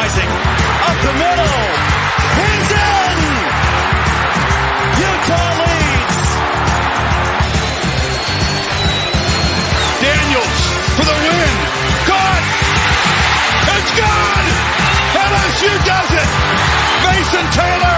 rising up the middle. He's in! Utah leads. Daniels for the win. Caught! It's gone! LSU does it! Mason Taylor!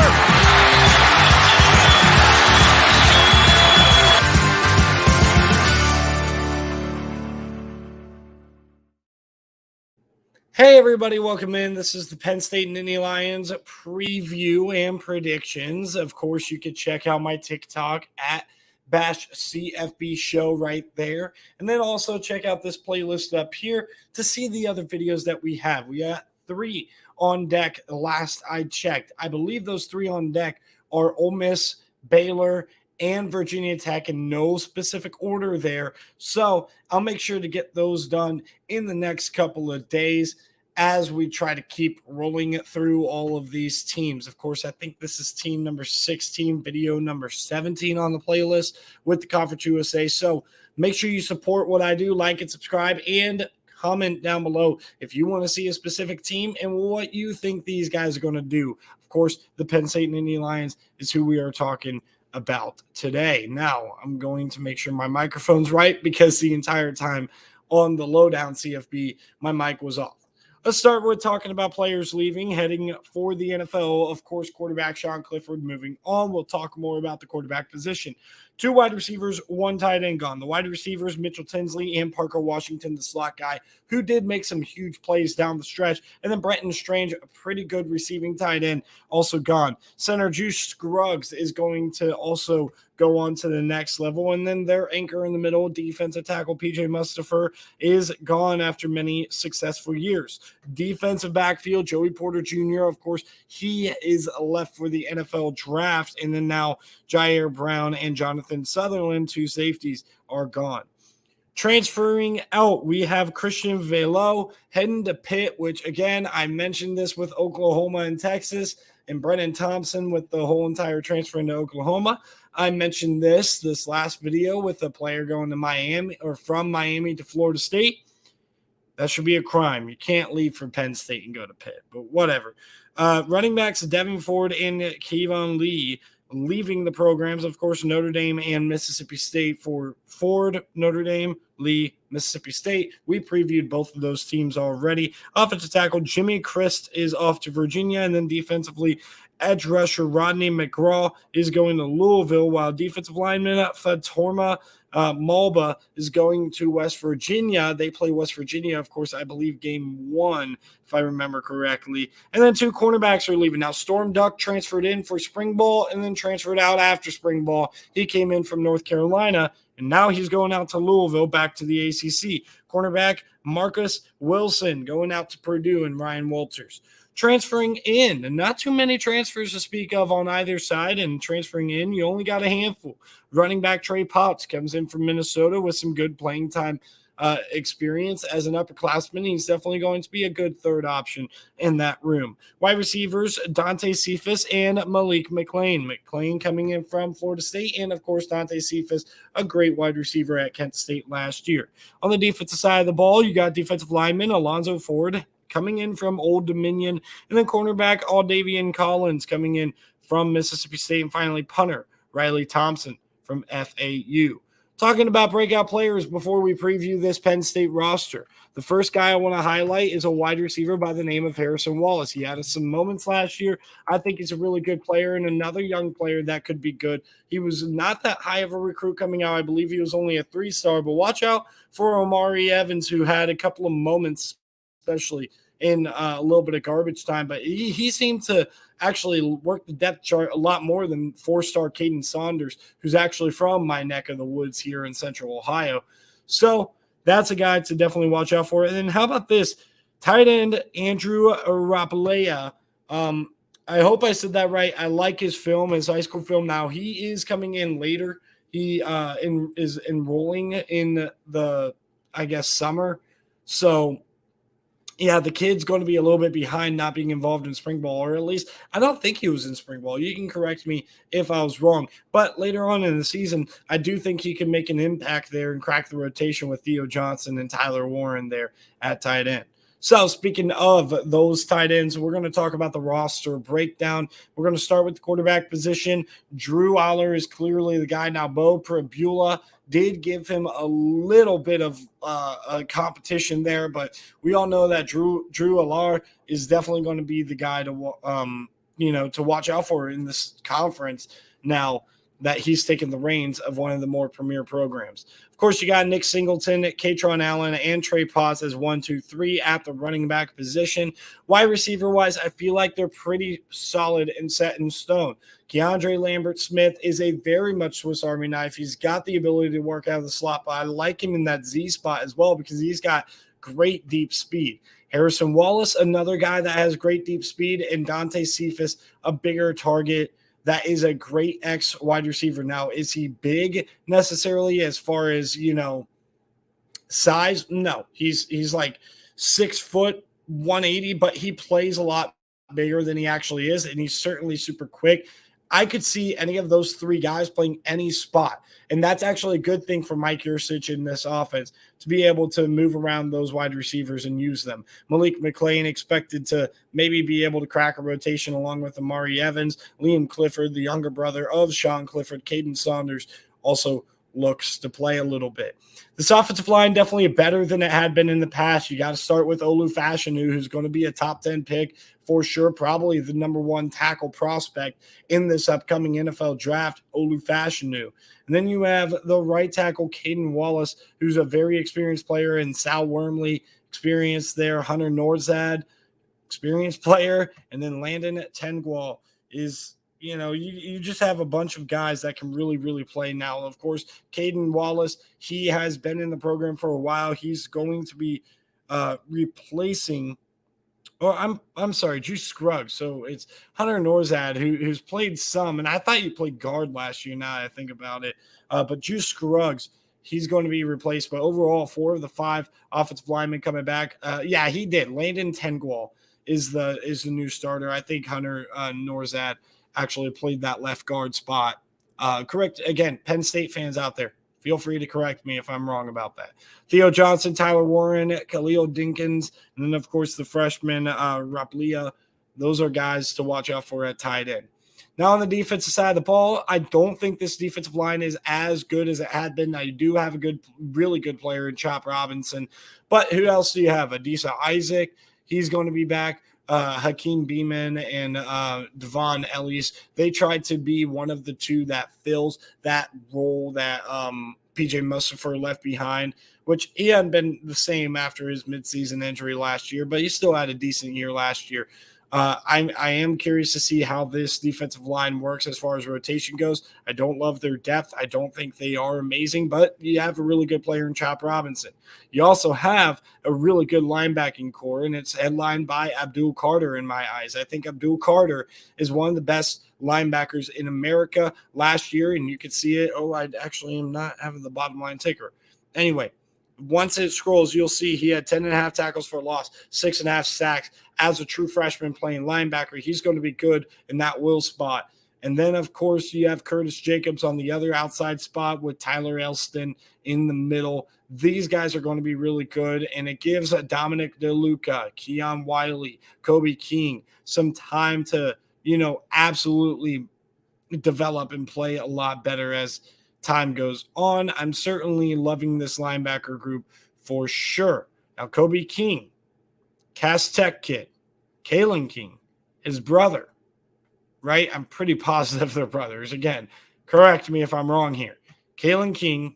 Hey everybody, welcome in. This is the Penn State Nittany Lions preview and predictions. Of course, you can check out my TikTok at BashCFB Show right there. And then also check out this playlist up here to see the other videos that we have. We got 3 on deck last I checked. I believe those 3 on deck are Ole Miss, Baylor, and Virginia Tech in no specific order there. So I'll make sure to get those done in the next couple of days as we try to keep rolling it through all of these teams. Of course, I think this is team number 16, video number 17 on the playlist with the Conference USA. So make sure you support what I do, like and subscribe, and comment down below if you want to see a specific team and what you think these guys are going to do. Of course, the Penn State Nittany Lions is who we are talking about today. Now, I'm going to make sure my microphone's right because the entire time on the Lowdown CFB, my mic was off. Let's start with talking about players leaving, heading for the NFL. Of course, quarterback Sean Clifford moving on. We'll talk more about the quarterback position. 2 wide receivers, 1 tight end gone. The wide receivers, Mitchell Tinsley and Parker Washington, the slot guy, who did make some huge plays down the stretch. And then Brenton Strange, a pretty good receiving tight end, also gone. Center Juice Scruggs is going to also go on to the next level. And then their anchor in the middle, defensive tackle PJ Mustipher, is gone after many successful years. Defensive backfield, Joey Porter Jr., of course, he is left for the NFL draft. And then now Jair Brown and Jonathan Sutherland, 2 safeties, are gone. Transferring out, we have Christian Velo heading to Pitt, which, again, I mentioned this with Oklahoma and Texas, and Brennan Thompson with the whole entire transfer into Oklahoma. I mentioned this last video with a player going to Miami or from Miami to Florida State. That should be a crime. You can't leave for Penn State and go to Pitt, but whatever. Running backs Devin Ford and Kevon Lee leaving the programs, of course, Notre Dame and Mississippi State. For Ford, Notre Dame, Lee, Mississippi State. We previewed both of those teams already. Offensive tackle Jimmy Christ is off to Virginia, and then defensively, edge rusher Rodney McGraw is going to Louisville, while defensive lineman Fatorma Malba is going to West Virginia. They play West Virginia, of course, I believe game 1, if I remember correctly. And then 2 cornerbacks are leaving. Now, Storm Duck transferred in for spring ball and then transferred out after spring ball. He came in from North Carolina, and now he's going out to Louisville, back to the ACC. Cornerback Marcus Wilson going out to Purdue, and Ryan Walters. Transferring in, and not too many transfers to speak of on either side, and transferring in, you only got a handful. Running back Trey Potts comes in from Minnesota with some good playing time experience as an upperclassman. He's definitely going to be a good third option in that room. Wide receivers, Dante Cephas and Malik McClain. McClain coming in from Florida State, and of course, Dante Cephas, a great wide receiver at Kent State last year. On the defensive side of the ball, you got defensive lineman Alonzo Ford coming in from Old Dominion, and then cornerback Aldavian Collins coming in from Mississippi State, and finally punter Riley Thompson from FAU. Talking about breakout players before we preview this Penn State roster. The first guy I want to highlight is a wide receiver by the name of Harrison Wallace. He had some moments last year. I think he's a really good player and another young player that could be good. He was not that high of a recruit coming out. I believe he was only a 3-star, but watch out for Omari Evans, who had a couple of moments, especially in a little bit of garbage time, but he seemed to actually work the depth chart a lot more than 4-star Caden Saunders, who's actually from my neck of the woods here in Central Ohio. So that's a guy to definitely watch out for. And then how about this? Tight end Andrew Rapalea. I hope I said that right. I like his film, his high school film. Now he is coming in later. He is enrolling in the, I guess, summer. So yeah, the kid's going to be a little bit behind not being involved in spring ball, or at least I don't think he was in spring ball. You can correct me if I was wrong. But later on in the season, I do think he can make an impact there and crack the rotation with Theo Johnson and Tyler Warren there at tight end. So speaking of those tight ends, we're going to talk about the roster breakdown. We're going to start with the quarterback position. Drew Aller is clearly the guy. Now, Bo Prabula did give him a little bit of a competition there, but we all know that Drew Aller is definitely going to be the guy to to watch out for in this conference now that he's taken the reins of one of the more premier programs. Of course, you got Nick Singleton, Katron Allen, and Trey Potts as 1, 2, 3 at the running back position. Wide receiver-wise, I feel like they're pretty solid and set in stone. Keandre Lambert-Smith is a very much Swiss Army knife. He's got the ability to work out of the slot, but I like him in that Z spot as well because he's got great deep speed. Harrison Wallace, another guy that has great deep speed, and Dante Cephas, a bigger target. That is a great X wide receiver. Now, is he big necessarily as far as, size? No, he's like 6 foot, 180, but he plays a lot bigger than he actually is, and he's certainly super quick. I could see any of those three guys playing any spot, and that's actually a good thing for Mike Yurcich in this offense to be able to move around those wide receivers and use them. Malik McClain expected to maybe be able to crack a rotation along with Amari Evans. Liam Clifford, the younger brother of Sean Clifford, Caden Saunders, also looks to play a little bit. This offensive line definitely better than it had been in the past. You got to start with Olu Fashanu, who's going to be a top 10 pick for sure, probably the number 1 tackle prospect in this upcoming NFL draft, Olu Fashanu. And then you have the right tackle, Caden Wallace, who's a very experienced player, and Sal Wormley, experienced there. Hunter Norzad, experienced player, and then Landon Tengwall is you just have a bunch of guys that can really, really play now. Of course, Caden Wallace, he has been in the program for a while. He's going to be replacing I'm sorry, Drew Scruggs. So it's Hunter Norzad who's played some, and I thought he played guard last year now I think about it. But Drew Scruggs, he's going to be replaced. But overall, 4 of the 5 offensive linemen coming back. Yeah, he did. Landon Tengwall is the new starter. I think Hunter Norzad actually played that left guard spot. Correct. Again, Penn State fans out there, feel free to correct me if I'm wrong about that. Theo Johnson, Tyler Warren, Khalil Dinkins, and then, of course, the freshman Raplia. Those are guys to watch out for at tight end. Now, on the defensive side of the ball, I don't think this defensive line is as good as it had been. Now, you do have a really good player in Chop Robinson, but who else do you have? Adisa Isaac, he's going to be back. Hakeem Beeman and Devon Ellis, they tried to be one of the two that fills that role that PJ Mustapher left behind, which he hadn't been the same after his midseason injury last year, but he still had a decent year last year. I am curious to see how this defensive line works as far as rotation goes. I don't love their depth. I don't think they are amazing, but you have a really good player in Chop Robinson. You also have a really good linebacking core, and it's headlined by Abdul Carter in my eyes. I think Abdul Carter is one of the best linebackers in America last year, and you could see it. Oh, I actually am not having the bottom line ticker. Anyway, once it scrolls, you'll see he had 10.5 tackles for loss, 6.5 sacks. As a true freshman playing linebacker, he's going to be good in that will spot. And then, of course, you have Curtis Jacobs on the other outside spot with Tyler Elston in the middle. These guys are going to be really good, and it gives Dominic DeLuca, Keon Wiley, Kobe King some time to, absolutely develop and play a lot better as time goes on. I'm certainly loving this linebacker group for sure. Now, Kobe King, Cass Tech kid, Kalen King, his brother, right? I'm pretty positive they're brothers. Again, correct me if I'm wrong here. Kalen King,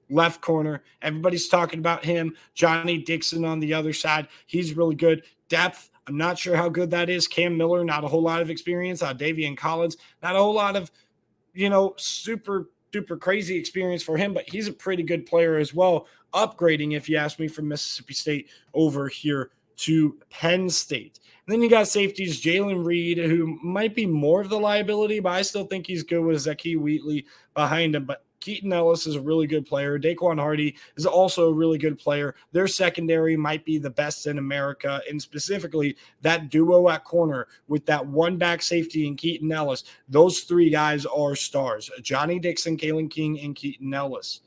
left corner. Everybody's talking about him. Johnny Dixon on the other side. He's really good. Depth, I'm not sure how good that is. Cam Miller, not a whole lot of experience. Davian Collins, not a whole lot of, super duper crazy experience for him, but he's a pretty good player as well. Upgrading, if you ask me, from Mississippi State over here to Penn State. And then you got safeties, Jalen Reed, who might be more of the liability, but I still think he's good with Zaki Wheatley behind him. But Keaton Ellis is a really good player. Daquan Hardy is also a really good player. Their secondary might be the best in America, and specifically that duo at corner with that one back safety and Keaton Ellis. Those 3 guys are stars: Johnny Dixon, Kalen King, and Keaton Ellis.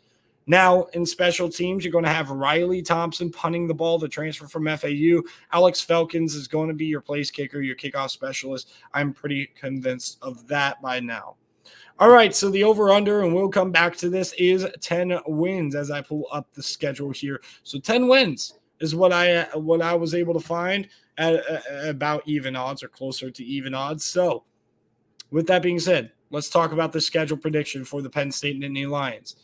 Now, in special teams, you're going to have Riley Thompson punting the ball, the transfer from FAU. Alex Felkins is going to be your place kicker, your kickoff specialist. I'm pretty convinced of that by now. All right, so the over-under, and we'll come back to this, is 10 wins as I pull up the schedule here. So 10 wins is what I was able to find at about even odds or closer to even odds. So with that being said, let's talk about the schedule prediction for the Penn State Nittany Lions.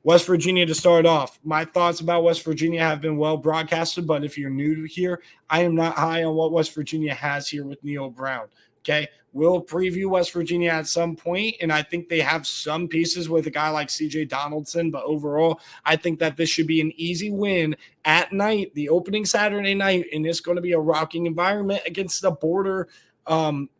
West Virginia to start off. My thoughts about West Virginia have been well broadcasted, but if you're new here, I am not high on what West Virginia has here with Neil Brown. Okay, we'll preview West Virginia at some point, and I think they have some pieces with a guy like C.J. Donaldson, but overall, I think that this should be an easy win at night, the opening Saturday night, and it's going to be a rocking environment against the border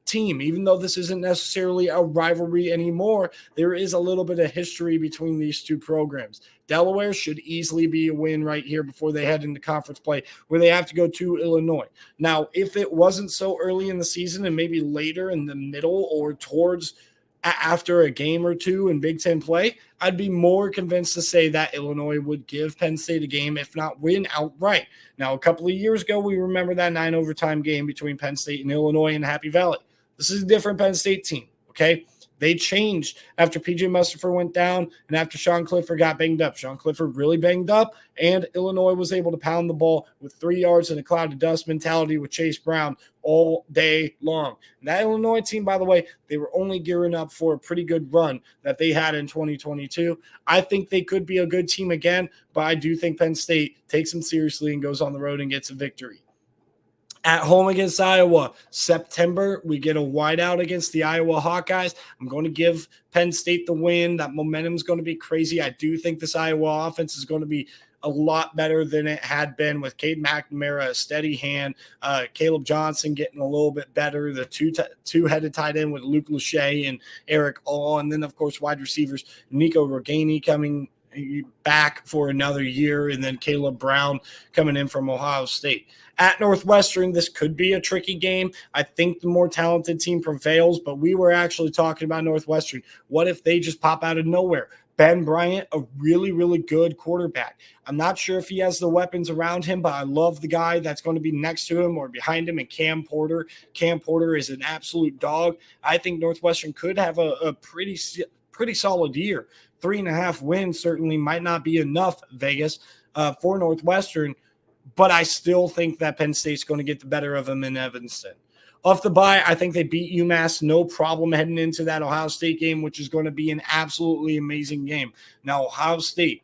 team. Even though this isn't necessarily a rivalry anymore, there is a little bit of history between these two programs. Delaware should easily be a win right here before they head into conference play, where they have to go to Illinois. Now, if it wasn't so early in the season and maybe later in the middle or towards after a game or two in Big Ten play, I'd be more convinced to say that Illinois would give Penn State a game, if not win outright. Now, a couple of years ago, we remember that 9 overtime game between Penn State and Illinois in Happy Valley. This is a different Penn State team, okay? They changed after P.J. Mustipher went down and after Sean Clifford got banged up. Sean Clifford really banged up, and Illinois was able to pound the ball with 3 yards in a cloud of dust mentality with Chase Brown all day long. And that Illinois team, by the way, they were only gearing up for a pretty good run that they had in 2022. I think they could be a good team again, but I do think Penn State takes them seriously and goes on the road and gets a victory. At home against Iowa, September, we get a whiteout against the Iowa Hawkeyes. I'm going to give Penn State the win. That momentum is going to be crazy. I do think this Iowa offense is going to be a lot better than it had been with Cade McNamara, a steady hand, Caleb Johnson getting a little bit better, the two-headed tight end with Luke Lachey and Eric All, and then, of course, wide receivers, Nico Rogani coming back for another year, and then Caleb Brown coming in from Ohio State. At Northwestern, this could be a tricky game. I think the more talented team prevails, but we were actually talking about Northwestern. What if they just pop out of nowhere? Ben Bryant, a really, really good quarterback. I'm not sure if he has the weapons around him, but I love the guy that's going to be next to him or behind him, and Cam Porter. Cam Porter is an absolute dog. I think Northwestern could have a pretty solid year. 3.5 wins certainly might not be enough, Vegas, for Northwestern, but I still think that Penn State's going to get the better of them in Evanston. Off the bye, I think they beat UMass no problem heading into that Ohio State game, which is going to be an absolutely amazing game. Now, Ohio State,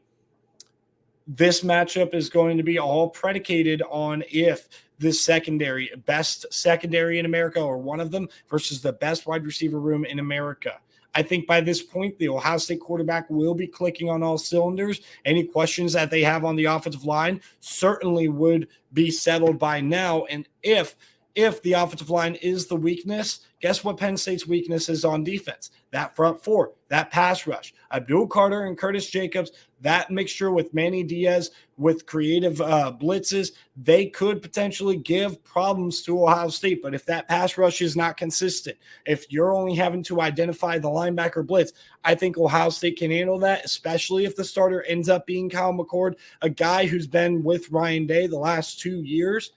this matchup is going to be all predicated on if this secondary, best secondary in America or one of them versus the best wide receiver room in America. I think by this point, the Ohio State quarterback will be clicking on all cylinders. Any questions that they have on the offensive line certainly would be settled by now. And if the offensive line is the weakness, guess what Penn State's weakness is on defense? That front four, that pass rush. Abdul Carter and Curtis Jacobs, that mixture with Manny Diaz with creative blitzes, they could potentially give problems to Ohio State. But if that pass rush is not consistent, if you're only having to identify the linebacker blitz, I think Ohio State can handle that, especially if the starter ends up being Kyle McCord, a guy who's been with Ryan Day the last 2 years.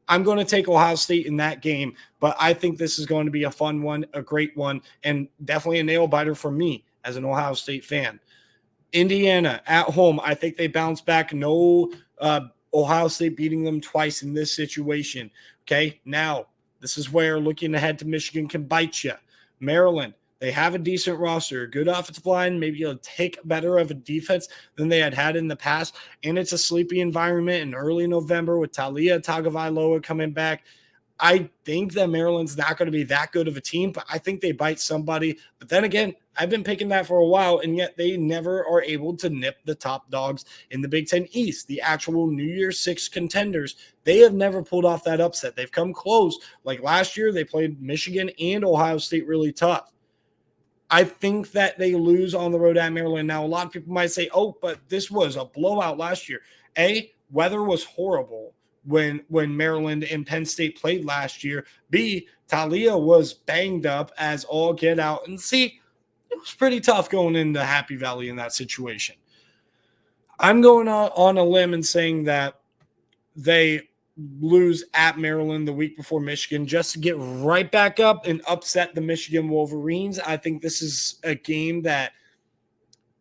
I'm going to take Ohio State in that game, but I think this is going to be a fun one, a great one, and definitely a nail-biter for me as an Ohio State fan. Indiana at home, I think they bounce back. No Ohio State beating them twice in this situation. Okay, now this is where looking ahead to Michigan can bite you. Maryland, they have a decent roster, a good offensive line, maybe a tick better of a defense than they had in the past, and it's a sleepy environment in early November with Talia Tagovailoa coming back. I think that Maryland's not going to be that good of a team, but I think they bite somebody. But then again, I've been picking that for a while, and yet they never are able to nip the top dogs in the Big Ten East, the actual New Year's Six contenders. They have never pulled off that upset. They've come close. Like last year, they played Michigan and Ohio State really tough. I think that they lose on the road at Maryland. Now, a lot of people might say, oh, but this was a blowout last year. A, weather was horrible when Maryland and Penn State played last year. B, Talia was banged up as all get out. And C, it was pretty tough going into Happy Valley in that situation. I'm going on a limb and saying that they lose at Maryland the week before Michigan just to get right back up and upset the Michigan Wolverines. I think this is a game that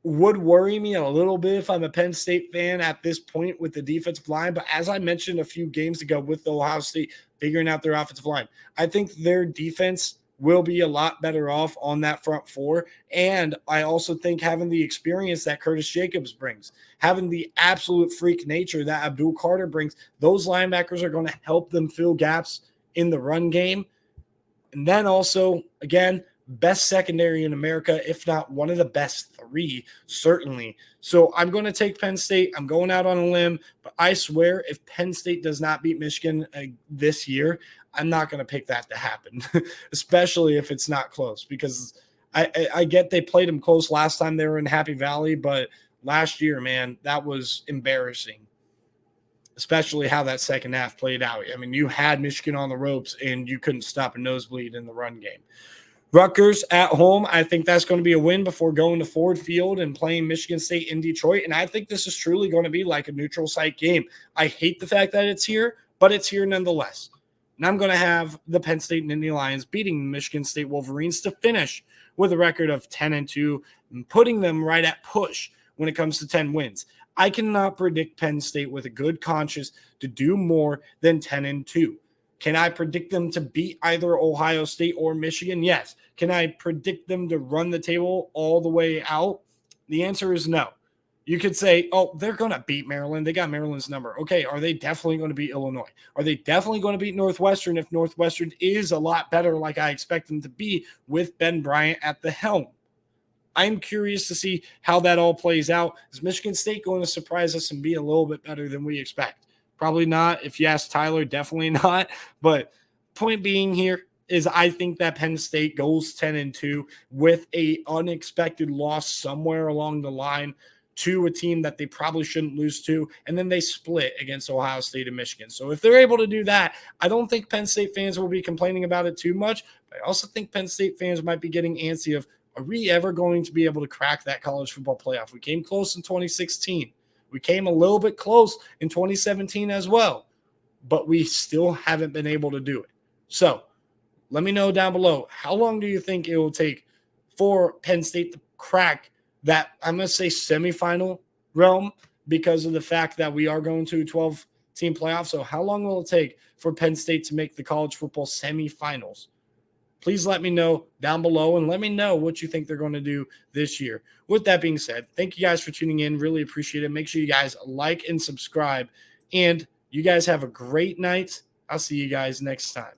would worry me a little bit if I'm a Penn State fan at this point with the defensive line. But as I mentioned a few games ago with Ohio State figuring out their offensive line, I think their defense will be a lot better off on that front four. And I also think having the experience that Curtis Jacobs brings, having the absolute freak nature that Abdul Carter brings, those linebackers are going to help them fill gaps in the run game. And then also, again, best secondary in America, if not one of the best three, certainly. So I'm going to take Penn State. I'm going out on a limb, but I swear if Penn State does not beat Michigan this year, I'm not going to pick that to happen, especially if it's not close, because I get they played them close last time they were in Happy Valley, but last year, man, that was embarrassing, especially how that second half played out. I mean, you had Michigan on the ropes and you couldn't stop a nosebleed in the run game. Rutgers at home, I think that's going to be a win before going to Ford Field and playing Michigan State in Detroit. And I think this is truly going to be like a neutral site game. I hate the fact that it's here, but it's here nonetheless. And I'm going to have the Penn State Nittany Lions beating the Michigan State Wolverines to finish with a record of 10-2, and putting them right at push when it comes to 10 wins. I cannot predict Penn State with a good conscience to do more than 10-2. Can I predict them to beat either Ohio State or Michigan? Yes. Can I predict them to run the table all the way out? The answer is no. You could say, oh, they're going to beat Maryland. They got Maryland's number. Okay, are they definitely going to beat Illinois? Are they definitely going to beat Northwestern if Northwestern is a lot better like I expect them to be with Ben Bryant at the helm? I'm curious to see how that all plays out. Is Michigan State going to surprise us and be a little bit better than we expect? Probably not. If you ask Tyler, definitely not. But point being here is I think that Penn State goes 10-2 with a unexpected loss somewhere along the line to a team that they probably shouldn't lose to, and then they split against Ohio State and Michigan. So if they're able to do that, I don't think Penn State fans will be complaining about it too much, but I also think Penn State fans might be getting antsy of, are we ever going to be able to crack that college football playoff? We came close in 2016. We came a little bit close in 2017 as well, but we still haven't been able to do it. So let me know down below, how long do you think it will take for Penn State to crack that, I'm going to say, semifinal realm, because of the fact that we are going to a 12-team playoff? So how long will it take for Penn State to make the college football semifinals? Please let me know down below and let me know what you think they're going to do this year. With that being said, thank you guys for tuning in. Really appreciate it. Make sure you guys like and subscribe. And you guys have a great night. I'll see you guys next time.